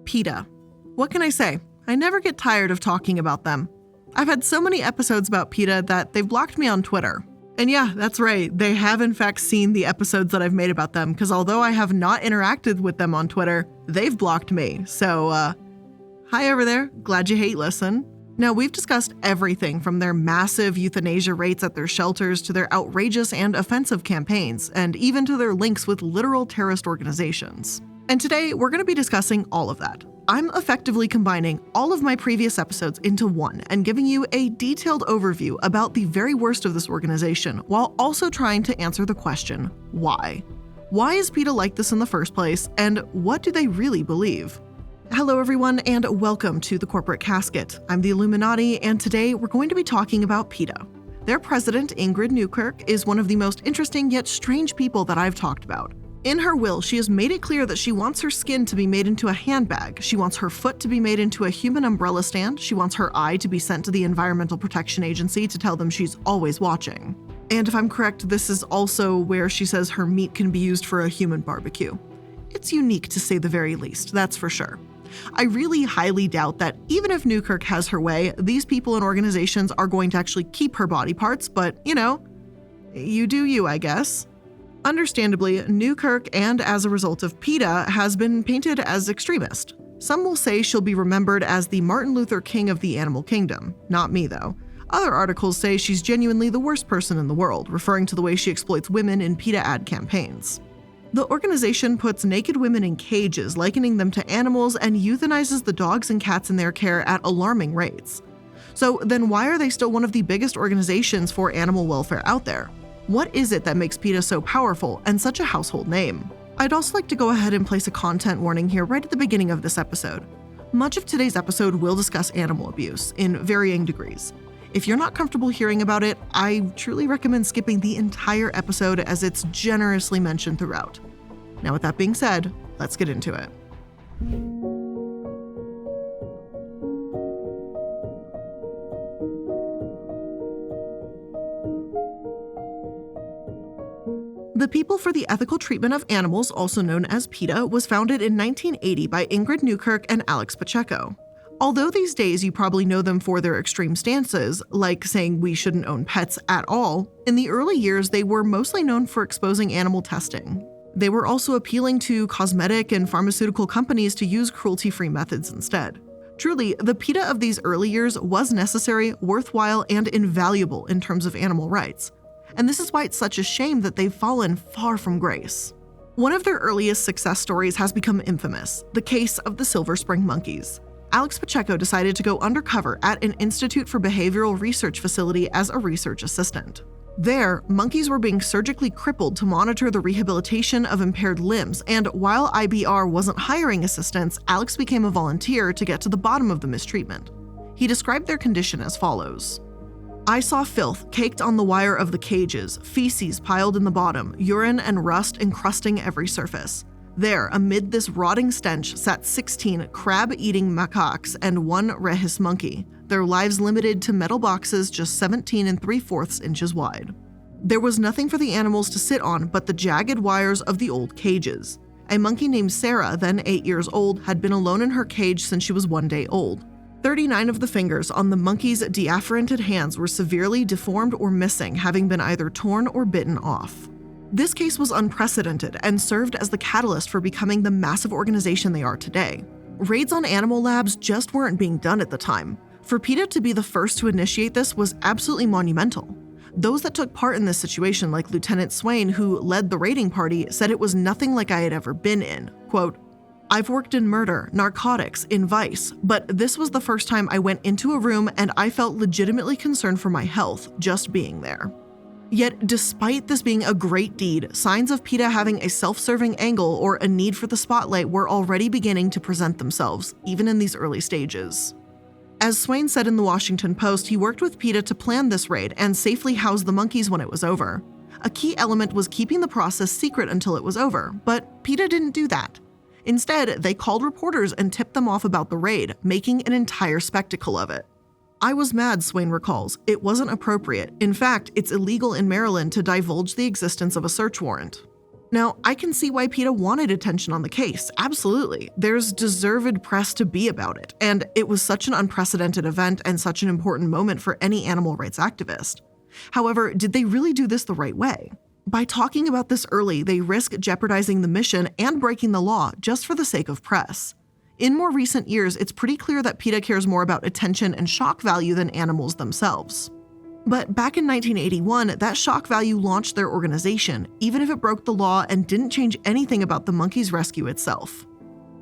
PETA. What can I say? I never get tired of talking about them. I've had so many episodes about PETA that they've blocked me on Twitter. And yeah, that's right, they have in fact seen the episodes that I've made about them, because although I have not interacted with them on Twitter, they've blocked me. So, hi over there, glad you hate listen. Now, we've discussed everything from their massive euthanasia rates at their shelters to their outrageous and offensive campaigns, and even to their links with literal terrorist organizations. And today, we're going to be discussing all of that. I'm effectively combining all of my previous episodes into one and giving you a detailed overview about the very worst of this organization, while also trying to answer the question, why? Why is PETA like this in the first place, and what do they really believe? Hello everyone, and welcome to the Corporate Casket. I'm the Illuminati, and today we're going to be talking about PETA. Their president, Ingrid Newkirk, is one of the most interesting yet strange people that I've talked about. In her will, she has made it clear that she wants her skin to be made into a handbag, she wants her foot to be made into a human umbrella stand, she wants her eye to be sent to the Environmental Protection Agency to tell them she's always watching. And if I'm correct, this is also where she says her meat can be used for a human barbecue. It's unique to say the very least, that's for sure. I really highly doubt that even if Newkirk has her way, these people and organizations are going to actually keep her body parts, but you know, you do you, I guess. Understandably, Newkirk, and as a result of PETA, has been painted as extremist. Some will say she'll be remembered as the Martin Luther King of the animal kingdom. Not me, though. Other articles say she's genuinely the worst person in the world, referring to the way she exploits women in PETA ad campaigns. The organization puts naked women in cages, likening them to animals, and euthanizes the dogs and cats in their care at alarming rates. So then why are they still one of the biggest organizations for animal welfare out there? What is it that makes PETA so powerful and such a household name? I'd also like to go ahead and place a content warning here right at the beginning of this episode. Much of today's episode will discuss animal abuse in varying degrees. If you're not comfortable hearing about it, I truly recommend skipping the entire episode as it's generously mentioned throughout. Now with that being said, let's get into it. The People for the Ethical Treatment of Animals, also known as PETA, was founded in 1980 by Ingrid Newkirk and Alex Pacheco. Although these days you probably know them for their extreme stances, like saying we shouldn't own pets at all, in the early years they were mostly known for exposing animal testing. They were also appealing to cosmetic and pharmaceutical companies to use cruelty-free methods instead. Truly, the PETA of these early years was necessary, worthwhile, and invaluable in terms of animal rights. And this is why it's such a shame that they've fallen far from grace. One of their earliest success stories has become infamous, the case of the Silver Spring monkeys. Alex Pacheco decided to go undercover at an Institute for Behavioral Research facility as a research assistant. There, monkeys were being surgically crippled to monitor the rehabilitation of impaired limbs, and while IBR wasn't hiring assistants, Alex became a volunteer to get to the bottom of the mistreatment. He described their condition as follows. I saw filth caked on the wire of the cages, feces piled in the bottom, urine and rust encrusting every surface. There, amid this rotting stench, sat 16 crab-eating macaques and 1 rhesus monkey, their lives limited to metal boxes just 17 3/4 inches wide. There was nothing for the animals to sit on but the jagged wires of the old cages. A monkey named Sarah, then 8 years old, had been alone in her cage since she was 1 day old. 39 of the fingers on the monkey's deafferented hands were severely deformed or missing, having been either torn or bitten off. This case was unprecedented and served as the catalyst for becoming the massive organization they are today. Raids on animal labs just weren't being done at the time. For PETA to be the first to initiate this was absolutely monumental. Those that took part in this situation, like Lieutenant Swain, who led the raiding party, said it was nothing like I had ever been in. Quote, I've worked in murder, narcotics, in vice, but this was the first time I went into a room and I felt legitimately concerned for my health just being there. Yet, despite this being a great deed, signs of PETA having a self-serving angle or a need for the spotlight were already beginning to present themselves, even in these early stages. As Swain said in the Washington Post, he worked with PETA to plan this raid and safely house the monkeys when it was over. A key element was keeping the process secret until it was over, but PETA didn't do that. Instead, they called reporters and tipped them off about the raid, making an entire spectacle of it. I was mad, Swain recalls. It wasn't appropriate. In fact, it's illegal in Maryland to divulge the existence of a search warrant. Now, I can see why PETA wanted attention on the case, absolutely. There's deserved press to be about it, and it was such an unprecedented event and such an important moment for any animal rights activist. However, did they really do this the right way? By talking about this early, they risk jeopardizing the mission and breaking the law just for the sake of press. In more recent years, it's pretty clear that PETA cares more about attention and shock value than animals themselves. But back in 1981, that shock value launched their organization, even if it broke the law and didn't change anything about the monkeys' rescue itself.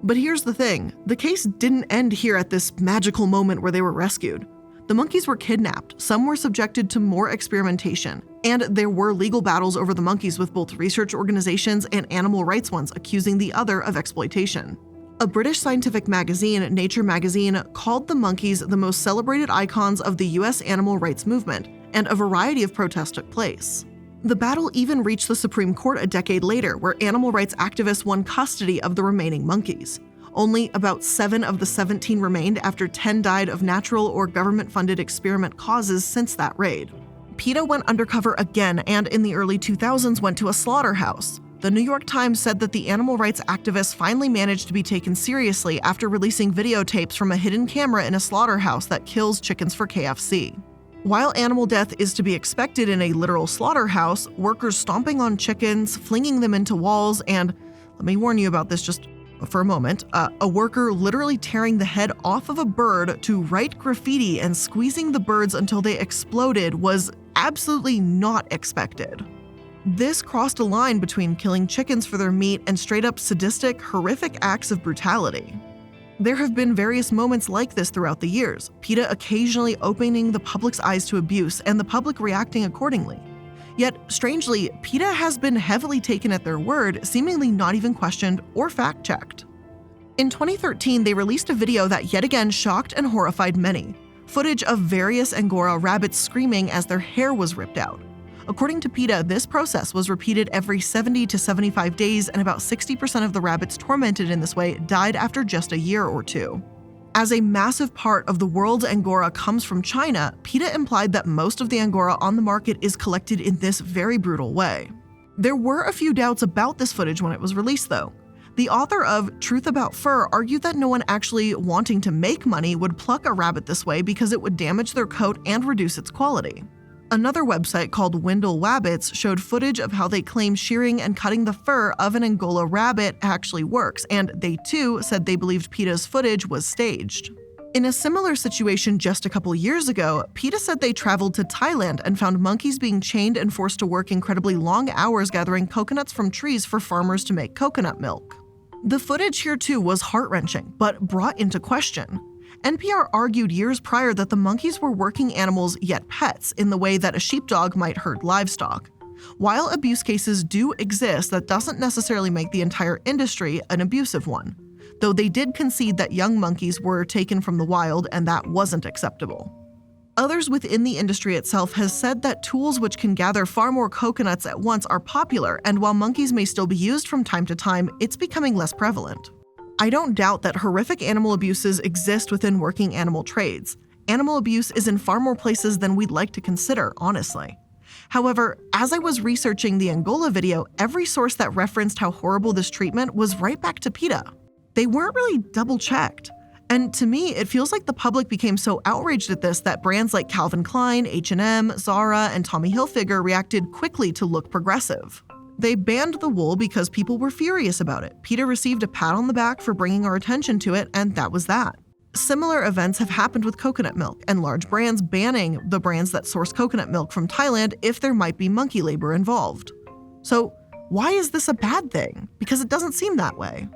But here's the thing, the case didn't end here at this magical moment where they were rescued. The monkeys were kidnapped, some were subjected to more experimentation, and there were legal battles over the monkeys with both research organizations and animal rights ones accusing the other of exploitation. A British scientific magazine, Nature magazine, called the monkeys the most celebrated icons of the US animal rights movement, and a variety of protests took place. The battle even reached the Supreme Court a decade later, where animal rights activists won custody of the remaining monkeys. Only about 7 of the 17 remained after 10 died of natural or government-funded experiment causes since that raid. PETA went undercover again and in the early 2000s went to a slaughterhouse. The New York Times said that the animal rights activists finally managed to be taken seriously after releasing videotapes from a hidden camera in a slaughterhouse that kills chickens for KFC. While animal death is to be expected in a literal slaughterhouse, workers stomping on chickens, flinging them into walls, and, let me warn you about this just for a moment, a worker literally tearing the head off of a bird to write graffiti and squeezing the birds until they exploded was absolutely not expected. This crossed a line between killing chickens for their meat and straight-up sadistic, horrific acts of brutality. There have been various moments like this throughout the years, PETA occasionally opening the public's eyes to abuse and the public reacting accordingly. Yet, strangely, PETA has been heavily taken at their word, seemingly not even questioned or fact-checked. In 2013, they released a video that yet again shocked and horrified many, footage of various Angora rabbits screaming as their hair was ripped out. According to PETA, this process was repeated every 70 to 75 days, and about 60% of the rabbits tormented in this way died after just a year or two. As a massive part of the world's Angora comes from China, PETA implied that most of the Angora on the market is collected in this very brutal way. There were a few doubts about this footage when it was released, though. The author of Truth About Fur argued that no one actually wanting to make money would pluck a rabbit this way because it would damage their coat and reduce its quality. Another website called Windle Wabbits showed footage of how they claim shearing and cutting the fur of an Angola rabbit actually works, and they too said they believed PETA's footage was staged. In a similar situation just a couple years ago, PETA said they traveled to Thailand and found monkeys being chained and forced to work incredibly long hours gathering coconuts from trees for farmers to make coconut milk. The footage here too was heart-wrenching, but brought into question. NPR argued years prior that the monkeys were working animals yet pets in the way that a sheepdog might herd livestock. While abuse cases do exist, that doesn't necessarily make the entire industry an abusive one, though they did concede that young monkeys were taken from the wild and that wasn't acceptable. Others within the industry itself has said that tools which can gather far more coconuts at once are popular, and while monkeys may still be used from time to time, it's becoming less prevalent. I don't doubt that horrific animal abuses exist within working animal trades. Animal abuse is in far more places than we'd like to consider, honestly. However, as I was researching the Angola video, every source that referenced how horrible this treatment was right back to PETA. They weren't really double-checked. And to me, it feels like the public became so outraged at this that brands like Calvin Klein, H&M, Zara, and Tommy Hilfiger reacted quickly to look progressive. They banned the wool because people were furious about it. PETA received a pat on the back for bringing our attention to it, and that was that. Similar events have happened with coconut milk, and large brands banning the brands that source coconut milk from Thailand if there might be monkey labor involved. So why is this a bad thing? Because it doesn't seem that way.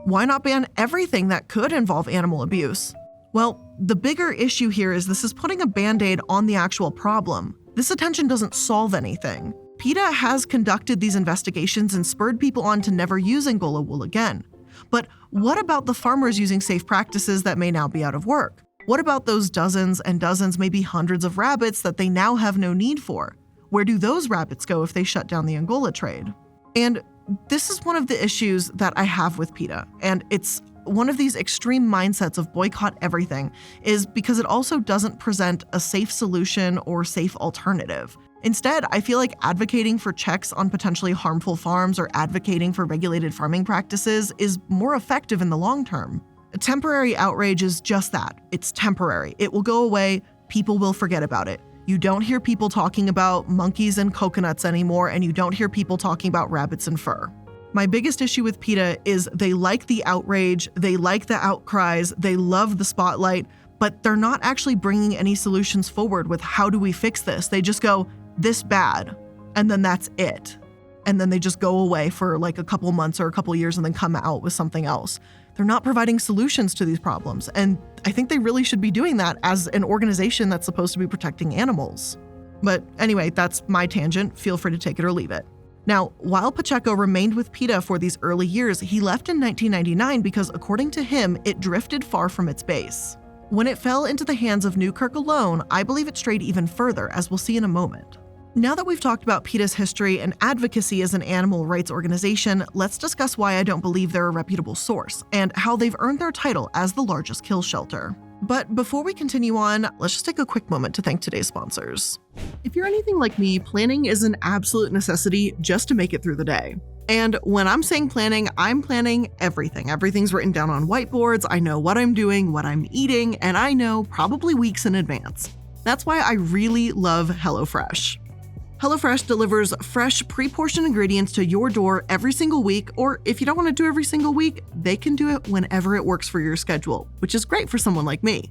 Why not ban everything that could involve animal abuse? Well, the bigger issue here is this is putting a band-aid on the actual problem. This attention doesn't solve anything. PETA has conducted these investigations and spurred people on to never use Angola wool again. But what about the farmers using safe practices that may now be out of work? What about those dozens and dozens, maybe hundreds of rabbits that they now have no need for? Where do those rabbits go if they shut down the Angola trade? And this is one of the issues that I have with PETA, and it's one of these extreme mindsets of boycott everything, is because it also doesn't present a safe solution or safe alternative. Instead, I feel like advocating for checks on potentially harmful farms or advocating for regulated farming practices is more effective in the long term. A temporary outrage is just that. It's temporary. It will go away. People will forget about it. You don't hear people talking about monkeys and coconuts anymore, and you don't hear people talking about rabbits and fur. My biggest issue with PETA is they like the outrage, they like the outcries, they love the spotlight, but they're not actually bringing any solutions forward with how do we fix this. They just go, this bad, and then that's it. And then they just go away for like a couple months or a couple years and then come out with something else. They're not providing solutions to these problems, and I think they really should be doing that as an organization that's supposed to be protecting animals. But anyway, that's my tangent. Feel free to take it or leave it. Now, while Pacheco remained with PETA for these early years, he left in 1999 because, according to him, it drifted far from its base. When it fell into the hands of Newkirk alone, I believe it strayed even further, as we'll see in a moment. Now that we've talked about PETA's history and advocacy as an animal rights organization, let's discuss why I don't believe they're a reputable source, and how they've earned their title as the largest kill shelter. But before we continue on, let's just take a quick moment to thank today's sponsors. If you're anything like me, planning is an absolute necessity just to make it through the day. And when I'm saying planning, I'm planning everything. Everything's written down on whiteboards. I know what I'm doing, what I'm eating, and I know probably weeks in advance. That's why I really love Hellofresh. Hellofresh delivers fresh, pre-portioned ingredients to your door every single week, or if you don't want to do every single week, they can do it whenever it works for your schedule, which is great for someone like me.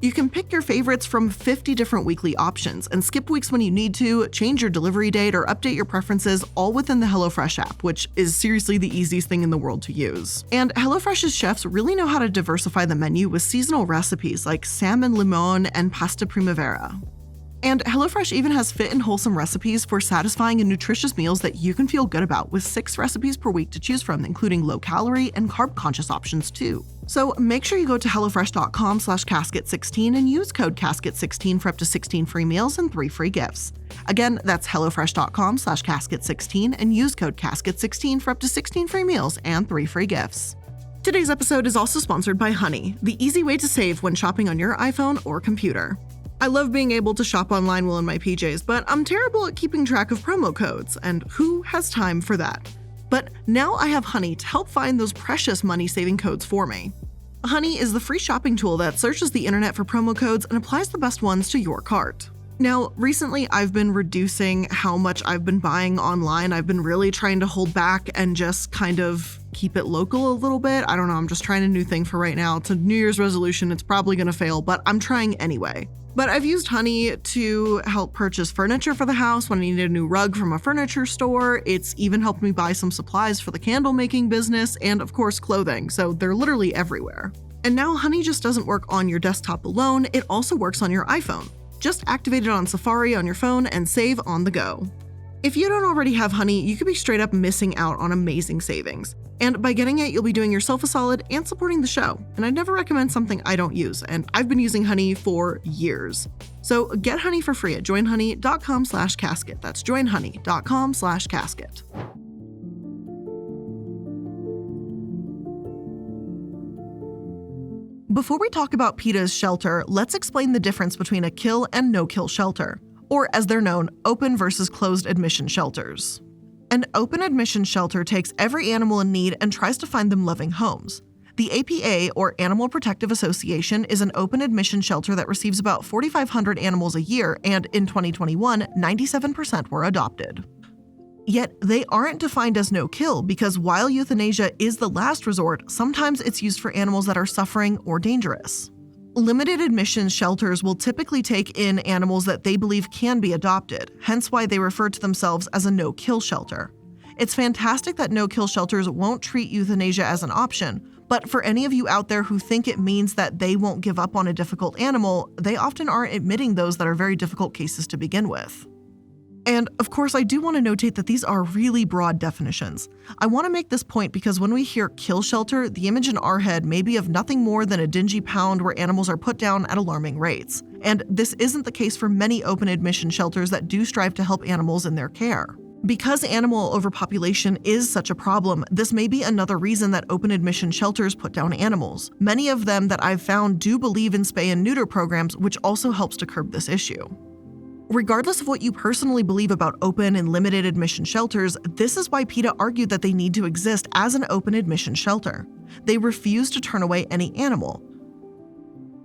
You can pick your favorites from 50 different weekly options and skip weeks when you need to, change your delivery date, or update your preferences all within the Hellofresh app, which is seriously the easiest thing in the world to use. And Hellofresh's chefs really know how to diversify the menu with seasonal recipes like salmon limon and pasta primavera. And HelloFresh even has fit and wholesome recipes for satisfying and nutritious meals that you can feel good about, with 6 recipes per week to choose from, including low-calorie and carb-conscious options too. So make sure you go to hellofresh.com/casket16 and use code casket16 for up to 16 free meals and 3 free gifts. Again, that's hellofresh.com/casket16 and use code casket16 for up to 16 free meals and 3 free gifts. Today's episode is also sponsored by Honey, the easy way to save when shopping on your iPhone or computer. I love being able to shop online while in my PJs, but I'm terrible at keeping track of promo codes, and who has time for that? But now I have Honey to help find those precious money-saving codes for me. Honey is the free shopping tool that searches the internet for promo codes and applies the best ones to your cart. Now, recently I've been reducing how much I've been buying online. I've been really trying to hold back and just kind of keep it local a little bit. I don't know, I'm just trying a new thing for right now. It's a New Year's resolution. It's probably gonna fail, but I'm trying anyway. But I've used Honey to help purchase furniture for the house when I needed a new rug from a furniture store. It's even helped me buy some supplies for the candle making business and, of course, clothing, so they're literally everywhere. And now Honey just doesn't work on your desktop alone, it also works on your iPhone. Just activate it on Safari on your phone and save on the go. If you don't already have Honey, you could be straight up missing out on amazing savings. And by getting it, you'll be doing yourself a solid and supporting the show. And I'd never recommend something I don't use, and I've been using Honey for years. So get Honey for free at joinhoney.com/casket. That's joinhoney.com/casket. Before we talk about PETA's shelter, let's explain the difference between a kill and no-kill shelter, or as they're known, open versus closed admission shelters. An open admission shelter takes every animal in need and tries to find them loving homes. The APA, or Animal Protective Association, is an open admission shelter that receives about 4,500 animals a year, and in 2021, 97% were adopted. Yet, they aren't defined as no-kill because while euthanasia is the last resort, sometimes it's used for animals that are suffering or dangerous. Limited admission shelters will typically take in animals that they believe can be adopted, hence why they refer to themselves as a no-kill shelter. It's fantastic that no-kill shelters won't treat euthanasia as an option, but for any of you out there who think it means that they won't give up on a difficult animal, they often aren't admitting those that are very difficult cases to begin with. And of course, I do want to notate that these are really broad definitions. I want to make this point because when we hear kill shelter, the image in our head may be of nothing more than a dingy pound where animals are put down at alarming rates. And this isn't the case for many open admission shelters that do strive to help animals in their care. Because animal overpopulation is such a problem, this may be another reason that open admission shelters put down animals. Many of them that I've found do believe in spay and neuter programs, which also helps to curb this issue. Regardless of what you personally believe about open and limited admission shelters, this is why PETA argued that they need to exist as an open admission shelter. They refuse to turn away any animal.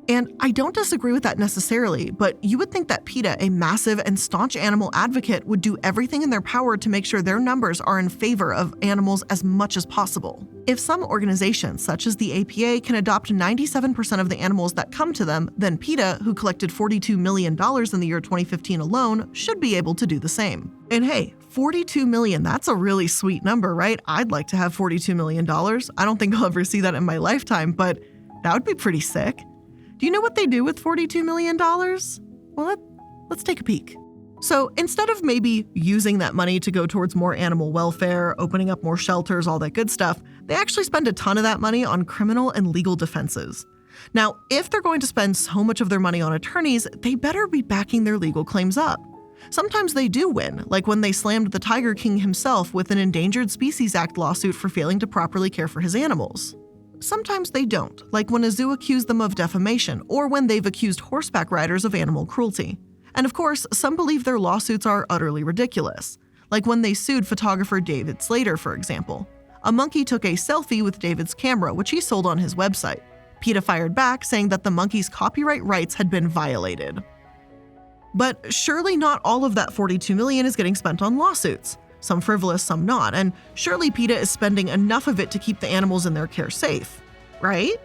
And I don't disagree with that necessarily, but you would think that PETA, a massive and staunch animal advocate, would do everything in their power to make sure their numbers are in favor of animals as much as possible. If some organizations, such as the APA, can adopt 97% of the animals that come to them, then PETA, who collected $42 million in the year 2015 alone, should be able to do the same. And hey, 42 million, that's a really sweet number, right? I'd like to have $42 million. I don't think I'll ever see that in my lifetime, but that would be pretty sick. Do you know what they do with $42 million? Well, let's take a peek. So instead of maybe using that money to go towards more animal welfare, opening up more shelters, all that good stuff, they actually spend a ton of that money on criminal and legal defenses. Now, if they're going to spend so much of their money on attorneys, they better be backing their legal claims up. Sometimes they do win, like when they slammed the Tiger King himself with an Endangered Species Act lawsuit for failing to properly care for his animals. Sometimes they don't, like when a zoo accused them of defamation or when they've accused horseback riders of animal cruelty. And of course, some believe their lawsuits are utterly ridiculous, like when they sued photographer David Slater, for example. A monkey took a selfie with David's camera, which he sold on his website. PETA fired back, saying that the monkey's copyright rights had been violated. But surely not all of that $42 million is getting spent on lawsuits. Some frivolous, some not, and surely PETA is spending enough of it to keep the animals in their care safe, right?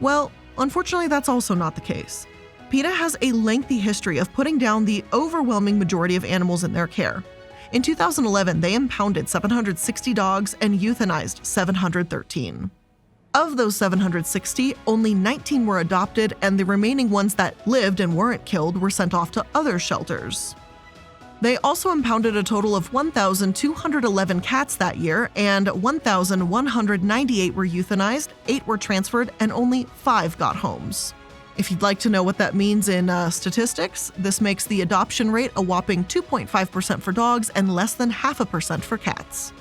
Well, unfortunately, that's also not the case. PETA has a lengthy history of putting down the overwhelming majority of animals in their care. In 2011, they impounded 760 dogs and euthanized 713. Of those 760, only 19 were adopted, and the remaining ones that lived and weren't killed were sent off to other shelters. They also impounded a total of 1,211 cats that year, and 1,198 were euthanized, 8 were transferred, and only 5 got homes. If you'd like to know what that means in statistics, this makes the adoption rate a whopping 2.5% for dogs and less than 0.5% for cats.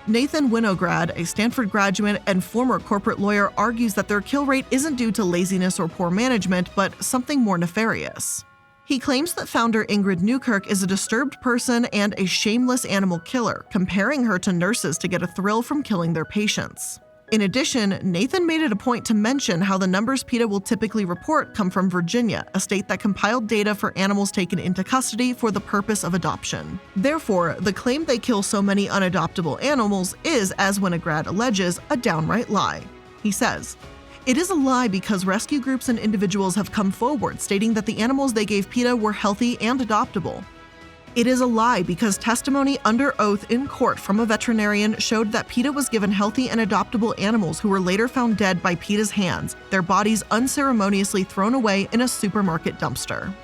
Nathan Winograd, a Stanford graduate and former corporate lawyer, argues that their kill rate isn't due to laziness or poor management, but something more nefarious. He claims that founder Ingrid Newkirk is a disturbed person and a shameless animal killer, comparing her to nurses to get a thrill from killing their patients. In addition, Nathan made it a point to mention how the numbers PETA will typically report come from Virginia, a state that compiled data for animals taken into custody for the purpose of adoption. Therefore, the claim they kill so many unadoptable animals is, as Winograd alleges, a downright lie. He says, "It is a lie because rescue groups and individuals have come forward stating that the animals they gave PETA were healthy and adoptable. It is a lie because testimony under oath in court from a veterinarian showed that PETA was given healthy and adoptable animals who were later found dead by PETA's hands, their bodies unceremoniously thrown away in a supermarket dumpster."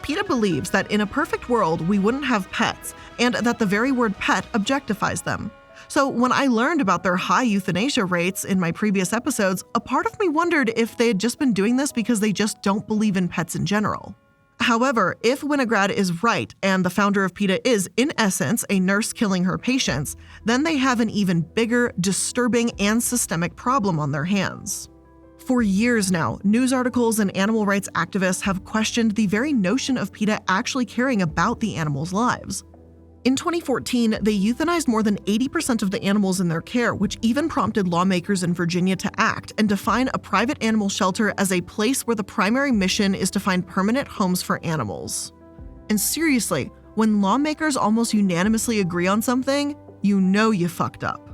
PETA believes that in a perfect world, we wouldn't have pets, and that the very word pet objectifies them. So when I learned about their high euthanasia rates in my previous episodes, a part of me wondered if they had just been doing this because they just don't believe in pets in general. However, if Winograd is right and the founder of PETA is, in essence, a nurse killing her patients, then they have an even bigger, disturbing, and systemic problem on their hands. For years now, news articles and animal rights activists have questioned the very notion of PETA actually caring about the animals' lives. In 2014, they euthanized more than 80% of the animals in their care, which even prompted lawmakers in Virginia to act and define a private animal shelter as a place where the primary mission is to find permanent homes for animals. And seriously, when lawmakers almost unanimously agree on something, you know you fucked up.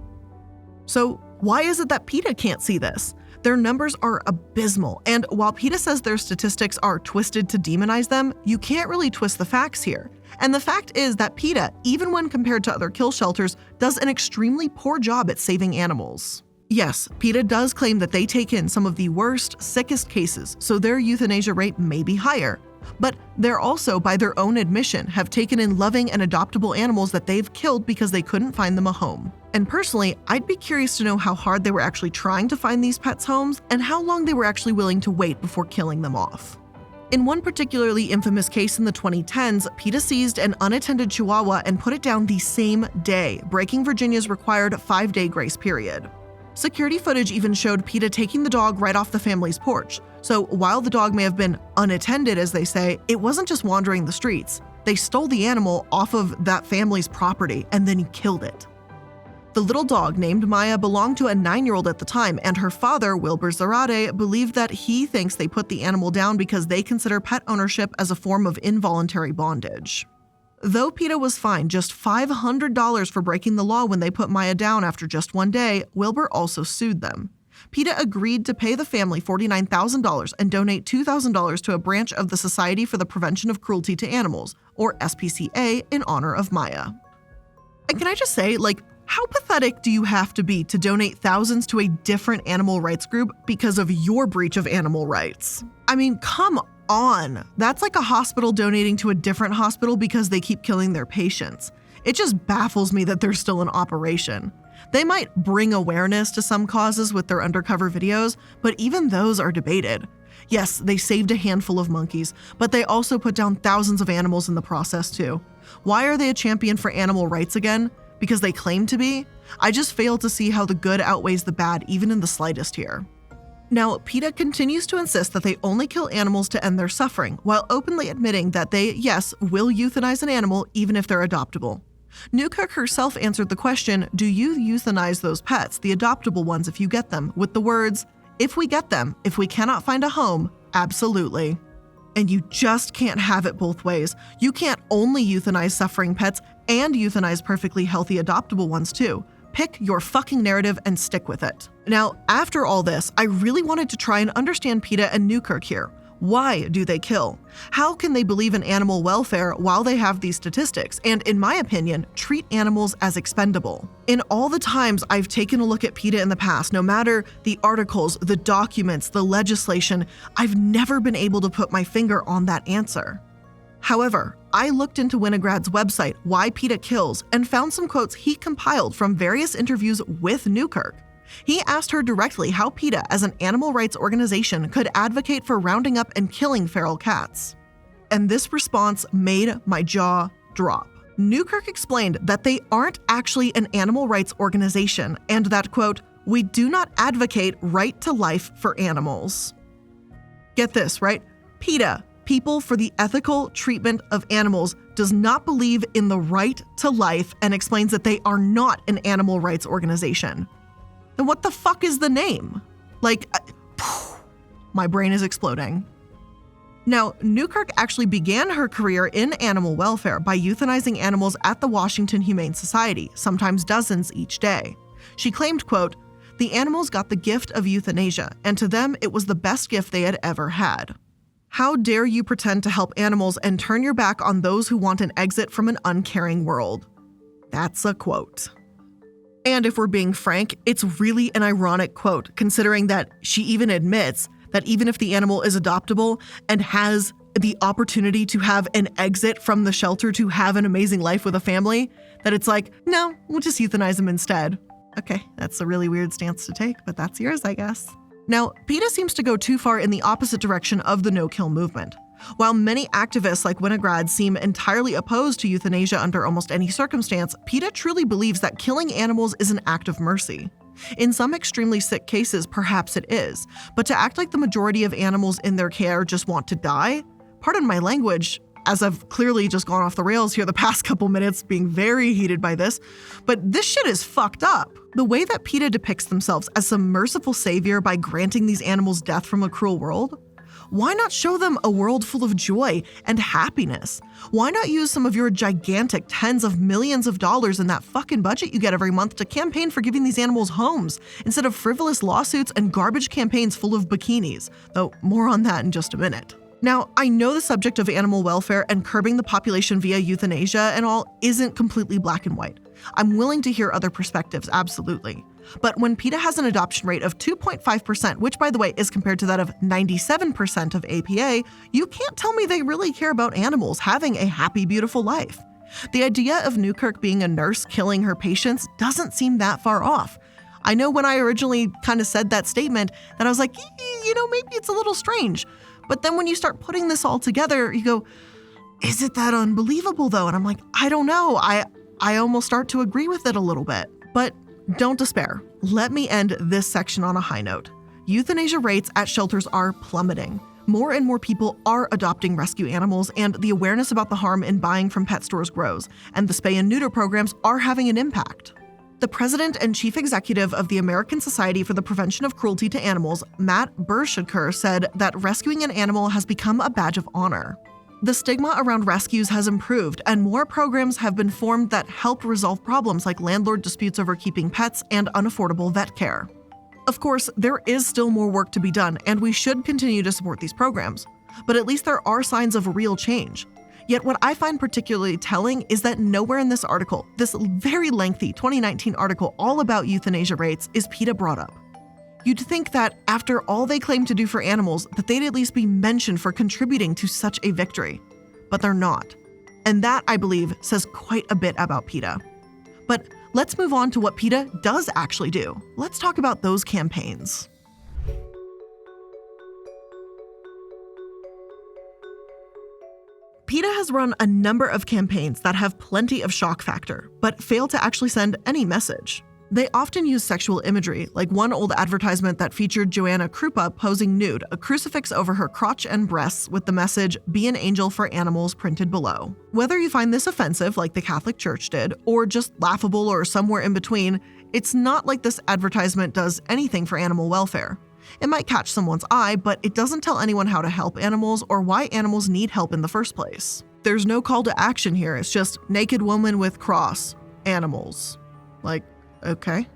So why is it that PETA can't see this? Their numbers are abysmal, and while PETA says their statistics are twisted to demonize them, you can't really twist the facts here. And the fact is that PETA, even when compared to other kill shelters, does an extremely poor job at saving animals. Yes, PETA does claim that they take in some of the worst, sickest cases, so their euthanasia rate may be higher. But they're also, by their own admission, have taken in loving and adoptable animals that they've killed because they couldn't find them a home. And personally, I'd be curious to know how hard they were actually trying to find these pets homes and how long they were actually willing to wait before killing them off. In one particularly infamous case in the 2010s, PETA seized an unattended Chihuahua and put it down the same day, breaking Virginia's required 5-day grace period. Security footage even showed PETA taking the dog right off the family's porch. So while the dog may have been unattended, as they say, it wasn't just wandering the streets. They stole the animal off of that family's property and then killed it. The little dog named Maya belonged to a 9-year-old at the time, and her father, Wilbur Zarate, believed that he thinks they put the animal down because they consider pet ownership as a form of involuntary bondage. Though Peta was fined just $500 for breaking the law when they put Maya down after just one day, Wilbur also sued them. Peta agreed to pay the family $49,000 and donate $2,000 to a branch of the Society for the Prevention of Cruelty to Animals, or SPCA, in honor of Maya. And can I just say, how pathetic do you have to be to donate thousands to a different animal rights group because of your breach of animal rights? I mean, come on. That's like a hospital donating to a different hospital because they keep killing their patients. It just baffles me that they're still in operation. They might bring awareness to some causes with their undercover videos, but even those are debated. Yes, they saved a handful of monkeys, but they also put down thousands of animals in the process too. Why are they a champion for animal rights again? Because they claim to be? I just fail to see how the good outweighs the bad even in the slightest here. Now, Peta continues to insist that they only kill animals to end their suffering, while openly admitting that they, yes, will euthanize an animal even if they're adoptable. Newkirk herself answered the question, do you euthanize those pets, the adoptable ones if you get them, with the words, if we get them, if we cannot find a home, absolutely. And you just can't have it both ways. You can't only euthanize suffering pets and euthanize perfectly healthy adoptable ones too. Pick your fucking narrative and stick with it. Now, after all this, I really wanted to try and understand Peta and Newkirk here. Why do they kill? How can they believe in animal welfare while they have these statistics and, in my opinion, treat animals as expendable? In all the times I've taken a look at Peta in the past, no matter the articles, the documents, the legislation, I've never been able to put my finger on that answer. However, I looked into Winograd's website, Why Peta Kills, and found some quotes he compiled from various interviews with Newkirk. He asked her directly how Peta, as an animal rights organization, could advocate for rounding up and killing feral cats. And this response made my jaw drop. Newkirk explained that they aren't actually an animal rights organization and that, quote, we do not advocate right to life for animals. Get this, right? Peta, People for the Ethical Treatment of Animals, does not believe in the right to life and explains that they are not an animal rights organization. Then what the fuck is the name? My brain is exploding. Now, Newkirk actually began her career in animal welfare by euthanizing animals at the Washington Humane Society, sometimes dozens each day. She claimed, quote, the animals got the gift of euthanasia, and to them it was the best gift they had ever had. How dare you pretend to help animals and turn your back on those who want an exit from an uncaring world? That's a quote. And if we're being frank, it's really an ironic quote, considering that she even admits that even if the animal is adoptable and has the opportunity to have an exit from the shelter to have an amazing life with a family, that it's like, no, we'll just euthanize them instead. Okay, that's a really weird stance to take, but that's yours, I guess. Now, Peta seems to go too far in the opposite direction of the no-kill movement. While many activists like Winograd seem entirely opposed to euthanasia under almost any circumstance, Peta truly believes that killing animals is an act of mercy. In some extremely sick cases, perhaps it is, but to act like the majority of animals in their care just want to die? Pardon my language, as I've clearly just gone off the rails here the past couple minutes, being very heated by this, but this shit is fucked up. The way that Peta depicts themselves as some merciful savior by granting these animals death from a cruel world? Why not show them a world full of joy and happiness? Why not use some of your gigantic tens of millions of dollars in that fucking budget you get every month to campaign for giving these animals homes, instead of frivolous lawsuits and garbage campaigns full of bikinis? Though more on that in just a minute. Now, I know the subject of animal welfare and curbing the population via euthanasia and all isn't completely black and white. I'm willing to hear other perspectives, absolutely. But when Peta has an adoption rate of 2.5%, which by the way is compared to that of 97% of APA, you can't tell me they really care about animals having a happy, beautiful life. The idea of Newkirk being a nurse killing her patients doesn't seem that far off. I know when I originally kind of said that statement that I was like, maybe it's a little strange. But then when you start putting this all together, you go, is it that unbelievable though? And I'm like, I don't know. I almost start to agree with it a little bit. But don't despair. Let me end this section on a high note. Euthanasia rates at shelters are plummeting. More and more people are adopting rescue animals, and the awareness about the harm in buying from pet stores grows, and the spay and neuter programs are having an impact. The president and chief executive of the American Society for the Prevention of Cruelty to Animals, Matt Bershadkur, said that rescuing an animal has become a badge of honor. The stigma around rescues has improved, and more programs have been formed that help resolve problems like landlord disputes over keeping pets and unaffordable vet care. Of course, there is still more work to be done, and we should continue to support these programs, but at least there are signs of real change. Yet what I find particularly telling is that nowhere in this article, this very lengthy 2019 article all about euthanasia rates, is PETA brought up. You'd think that after all they claim to do for animals, that they'd at least be mentioned for contributing to such a victory. But they're not. And that, I believe, says quite a bit about PETA. But let's move on to what PETA does actually do. Let's talk about those campaigns. PETA has run a number of campaigns that have plenty of shock factor, but fail to actually send any message. They often use sexual imagery, like one old advertisement that featured Joanna Krupa posing nude, a crucifix over her crotch and breasts with the message, "Be an angel for animals," printed below. Whether you find this offensive, like the Catholic Church did, or just laughable or somewhere in between, it's not like this advertisement does anything for animal welfare. It might catch someone's eye, but it doesn't tell anyone how to help animals or why animals need help in the first place. There's no call to action here, it's just naked woman with cross, animals. Like, okay.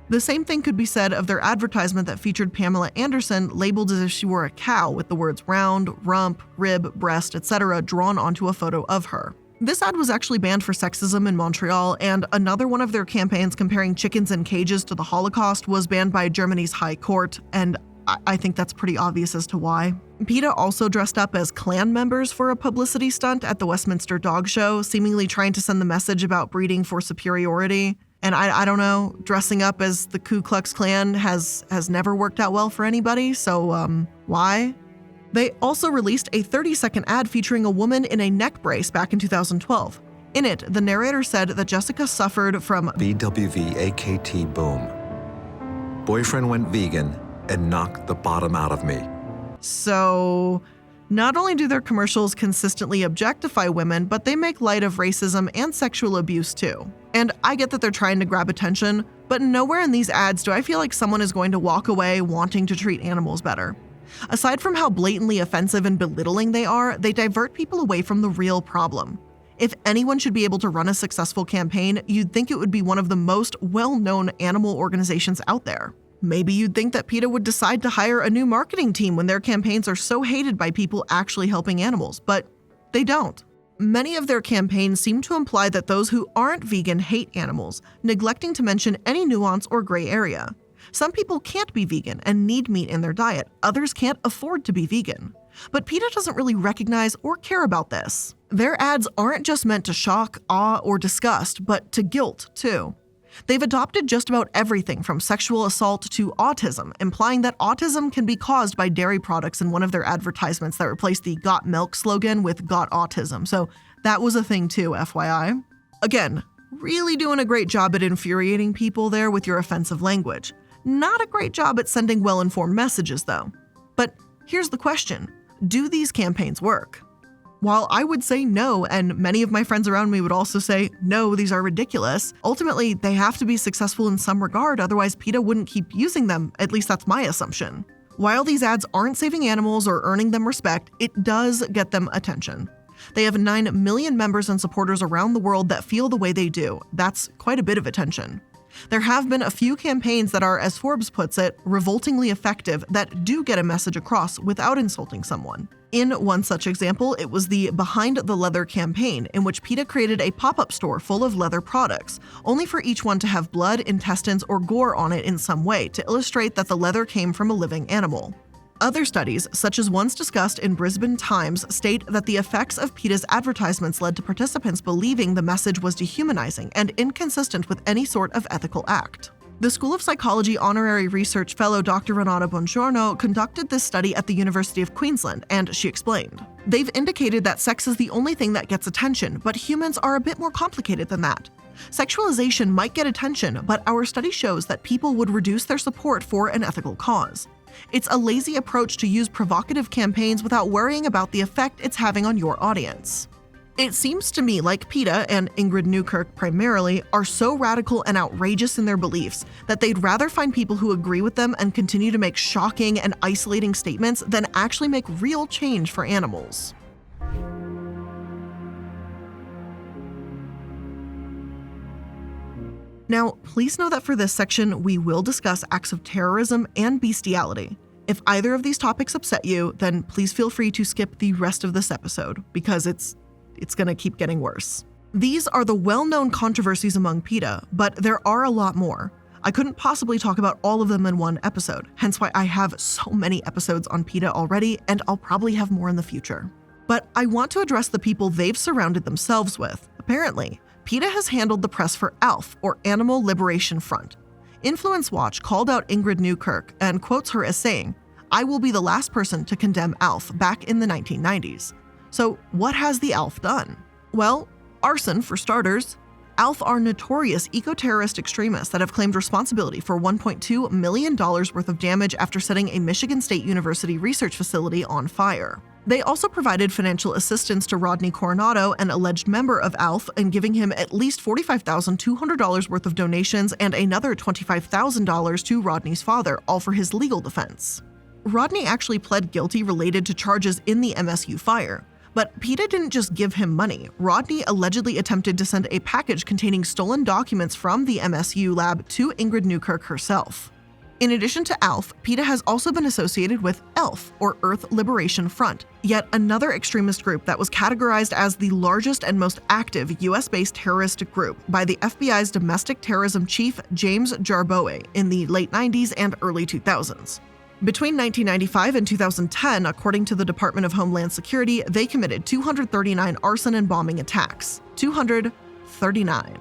The same thing could be said of their advertisement that featured Pamela Anderson labeled as if she were a cow with the words round, rump, rib, breast, etc. drawn onto a photo of her. This ad was actually banned for sexism in Montreal, and another one of their campaigns comparing chickens in cages to the Holocaust was banned by Germany's High Court, and I think that's pretty obvious as to why. PETA also dressed up as Klan members for a publicity stunt at the Westminster Dog Show, seemingly trying to send the message about breeding for superiority. And I don't know, dressing up as the Ku Klux Klan has never worked out well for anybody, so why? They also released a 30-second ad featuring a woman in a neck brace back in 2012. In it, the narrator said that Jessica suffered from BWVAKT boom. Boyfriend went vegan and knocked the bottom out of me. So, not only do their commercials consistently objectify women, but they make light of racism and sexual abuse too. And I get that they're trying to grab attention, but nowhere in these ads do I feel like someone is going to walk away wanting to treat animals better. Aside from how blatantly offensive and belittling they are, they divert people away from the real problem. If anyone should be able to run a successful campaign, you'd think it would be one of the most well-known animal organizations out there. Maybe you'd think that PETA would decide to hire a new marketing team when their campaigns are so hated by people actually helping animals, but they don't. Many of their campaigns seem to imply that those who aren't vegan hate animals, neglecting to mention any nuance or gray area. Some people can't be vegan and need meat in their diet. Others can't afford to be vegan. But PETA doesn't really recognize or care about this. Their ads aren't just meant to shock, awe, or disgust, but to guilt, too. They've adopted just about everything from sexual assault to autism, implying that autism can be caused by dairy products in one of their advertisements that replaced the "Got Milk" slogan with "Got Autism." So that was a thing too, FYI. Again, really doing a great job at infuriating people there with your offensive language. Not a great job at sending well-informed messages, though. But here's the question. Do these campaigns work? While I would say no, and many of my friends around me would also say, no, these are ridiculous, ultimately they have to be successful in some regard, otherwise PETA wouldn't keep using them, at least that's my assumption. While these ads aren't saving animals or earning them respect, it does get them attention. They have 9 million members and supporters around the world that feel the way they do. That's quite a bit of attention. There have been a few campaigns that are, as Forbes puts it, revoltingly effective that do get a message across without insulting someone. In one such example, it was the Behind the Leather campaign, in which PETA created a pop-up store full of leather products, only for each one to have blood, intestines, or gore on it in some way to illustrate that the leather came from a living animal. Other studies, such as ones discussed in Brisbane Times, state that the effects of PETA's advertisements led to participants believing the message was dehumanizing and inconsistent with any sort of ethical act. The School of Psychology honorary research fellow Dr. Renata Bongiorno conducted this study at the University of Queensland, and she explained, "They've indicated that sex is the only thing that gets attention, but humans are a bit more complicated than that. Sexualization might get attention, but our study shows that people would reduce their support for an ethical cause. It's a lazy approach to use provocative campaigns without worrying about the effect it's having on your audience. It seems to me like Peta, and Ingrid Newkirk primarily, are so radical and outrageous in their beliefs that they'd rather find people who agree with them and continue to make shocking and isolating statements than actually make real change for animals. Now, please know that for this section, we will discuss acts of terrorism and bestiality. If either of these topics upset you, then please feel free to skip the rest of this episode, because it's going to keep getting worse. These are the well-known controversies among PETA, but there are a lot more. I couldn't possibly talk about all of them in one episode, hence why I have so many episodes on PETA already, and I'll probably have more in the future. But I want to address the people they've surrounded themselves with. Apparently, PETA has handled the press for ALF, or Animal Liberation Front. Influence Watch called out Ingrid Newkirk and quotes her as saying, "I will be the last person to condemn ALF," back in the 1990s. So what has the ALF done? Well, arson for starters. ALF are notorious eco-terrorist extremists that have claimed responsibility for $1.2 million worth of damage after setting a Michigan State University research facility on fire. They also provided financial assistance to Rodney Coronado, an alleged member of ALF, and giving him at least $45,200 worth of donations and another $25,000 to Rodney's father, all for his legal defense. Rodney actually pled guilty related to charges in the MSU fire. But PETA didn't just give him money. Rodney allegedly attempted to send a package containing stolen documents from the MSU lab to Ingrid Newkirk herself. In addition to ALF, PETA has also been associated with ELF, or Earth Liberation Front, yet another extremist group that was categorized as the largest and most active US-based terrorist group by the FBI's domestic terrorism chief James Jarboe in the late 90s and early 2000s. Between 1995 and 2010, according to the Department of Homeland Security, they committed 239 arson and bombing attacks. 239.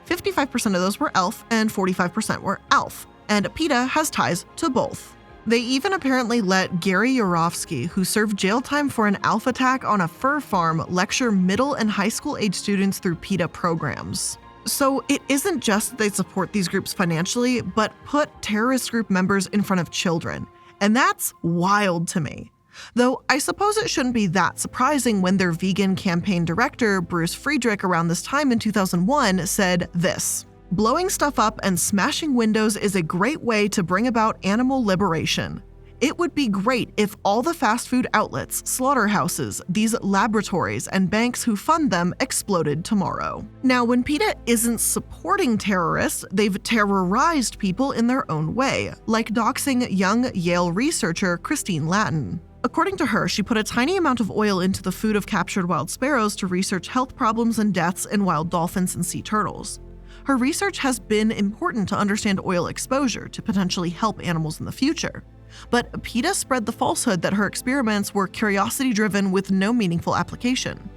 55% of those were ELF and 45% were ALF, and PETA has ties to both. They even apparently let Gary Yourofsky, who served jail time for an ALF attack on a fur farm, lecture middle and high school age students through PETA programs. So it isn't just that they support these groups financially, but put terrorist group members in front of children. And that's wild to me. Though I suppose it shouldn't be that surprising when their vegan campaign director, Bruce Friedrich, around this time in 2001 said this: "Blowing stuff up and smashing windows is a great way to bring about animal liberation. It would be great if all the fast food outlets, slaughterhouses, these laboratories, and banks who fund them exploded tomorrow." Now, when PETA isn't supporting terrorists, they've terrorized people in their own way, like doxing young Yale researcher Christine Lattin. According to her, she put a tiny amount of oil into the food of captured wild sparrows to research health problems and deaths in wild dolphins and sea turtles. Her research has been important to understand oil exposure to potentially help animals in the future. But PETA spread the falsehood that her experiments were curiosity-driven with no meaningful application.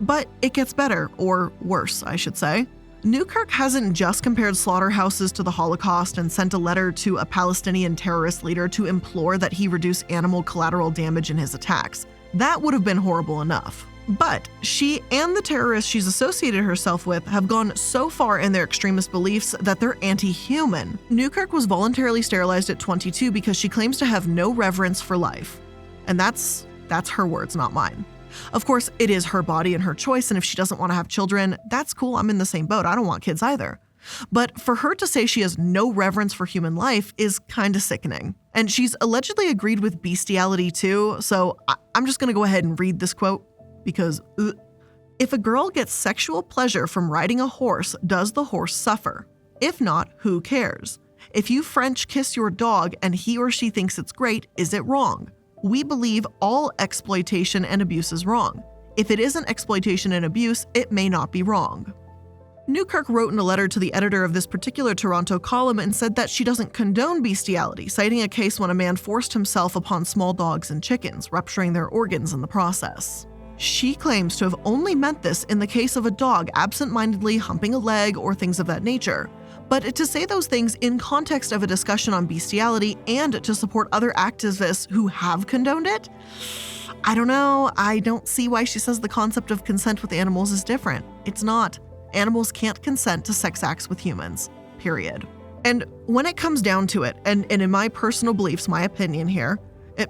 But it gets better, or worse, I should say. Newkirk hasn't just compared slaughterhouses to the Holocaust and sent a letter to a Palestinian terrorist leader to implore that he reduce animal collateral damage in his attacks. That would have been horrible enough. But she and the terrorists she's associated herself with have gone so far in their extremist beliefs that they're anti-human. Newkirk was voluntarily sterilized at 22 because she claims to have no reverence for life. And that's her words, not mine. Of course, it is her body and her choice, and if she doesn't want to have children, that's cool. I'm in the same boat. I don't want kids either. But for her to say she has no reverence for human life is kind of sickening. And she's allegedly agreed with bestiality too, so I'm just going to go ahead and read this quote. Because, if a girl gets sexual pleasure from riding a horse, does the horse suffer? If not, who cares? If you French kiss your dog and he or she thinks it's great, is it wrong? We believe all exploitation and abuse is wrong. If it isn't exploitation and abuse, it may not be wrong. Newkirk wrote in a letter to the editor of this particular Toronto column and said that she doesn't condone bestiality, citing a case when a man forced himself upon small dogs and chickens, rupturing their organs in the process. She claims to have only meant this in the case of a dog absent-mindedly humping a leg or things of that nature. But to say those things in context of a discussion on bestiality and to support other activists who have condoned it? I don't know. I don't see why she says the concept of consent with animals is different. It's not. Animals can't consent to sex acts with humans. Period. And when it comes down to it, and in my personal beliefs, my opinion here,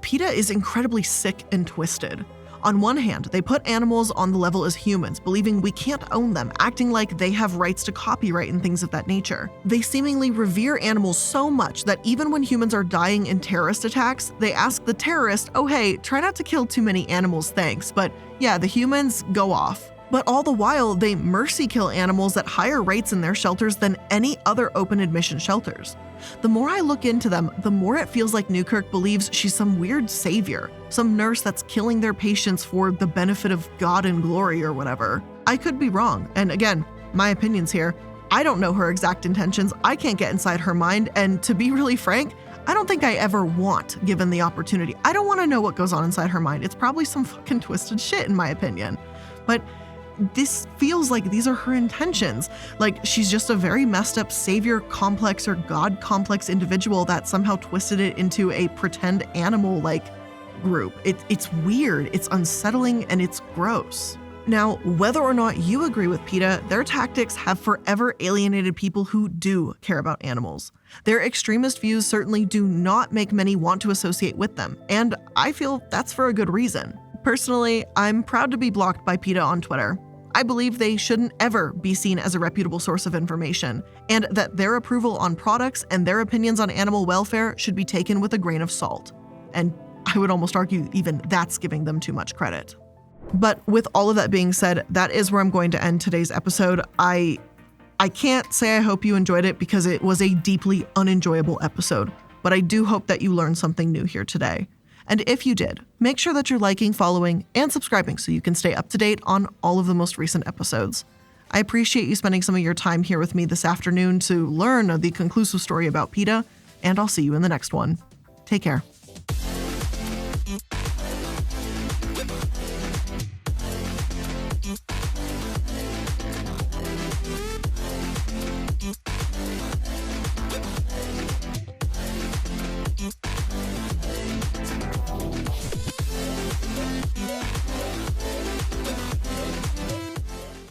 PETA is incredibly sick and twisted. On one hand, they put animals on the level as humans, believing we can't own them, acting like they have rights to copyright and things of that nature. They seemingly revere animals so much that even when humans are dying in terrorist attacks, they ask the terrorist, oh hey, try not to kill too many animals, thanks, but yeah, the humans, go off. But all the while, they mercy kill animals at higher rates in their shelters than any other open admission shelters. The more I look into them, the more it feels like Newkirk believes she's some weird savior, some nurse that's killing their patients for the benefit of God and glory or whatever. I could be wrong, and again, my opinion's here. I don't know her exact intentions, I can't get inside her mind, and to be really frank, I don't think I ever want, given the opportunity. I don't want to know what goes on inside her mind. It's probably some fucking twisted shit in my opinion. But this feels like these are her intentions. Like she's just a very messed up savior complex or God complex individual that somehow twisted it into a pretend animal like group. It's weird, it's unsettling, and it's gross. Now, whether or not you agree with PETA, their tactics have forever alienated people who do care about animals. Their extremist views certainly do not make many want to associate with them, and I feel that's for a good reason. Personally, I'm proud to be blocked by PETA on Twitter. I believe they shouldn't ever be seen as a reputable source of information, and that their approval on products and their opinions on animal welfare should be taken with a grain of salt. And I would almost argue even that's giving them too much credit. But with all of that being said, that is where I'm going to end today's episode. I can't say I hope you enjoyed it because it was a deeply unenjoyable episode, but I do hope that you learned something new here today. And if you did, make sure that you're liking, following, and subscribing so you can stay up to date on all of the most recent episodes. I appreciate you spending some of your time here with me this afternoon to learn the conclusive story about PETA, and I'll see you in the next one. Take care.